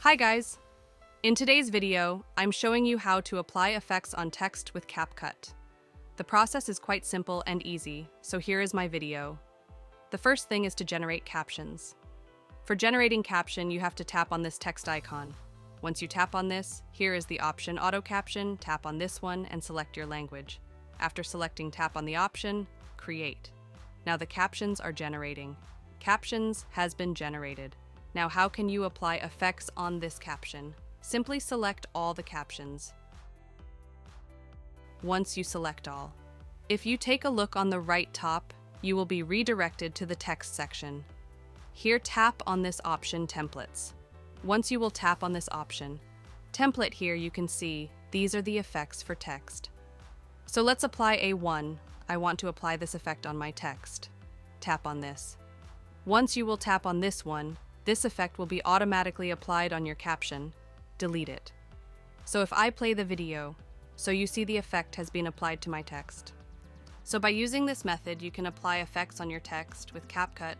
Hi guys! In today's video, I'm showing you how to apply effects on text with CapCut. The process is quite simple and easy, so here is my video. The first thing is to generate captions. For generating caption, you have to tap on this text icon. Once you tap on this, here is the option Auto Caption, tap on this one and select your language. After selecting tap on the option, Create. Now the captions are generating. Captions has been generated. Now how can you apply effects on this caption? Simply select all the captions. Once you select all, if you take a look on the right top, you will be redirected to the text section. Here tap on this option Templates. Once you will tap on this option, Template here you can see these are the effects for text. So let's apply A1. I want to apply this effect on my text. Tap on this. Once you will tap on this one, this effect will be automatically applied on your caption. Delete it. So if I play the video, so you see the effect has been applied to my text. So by using this method, you can apply effects on your text with CapCut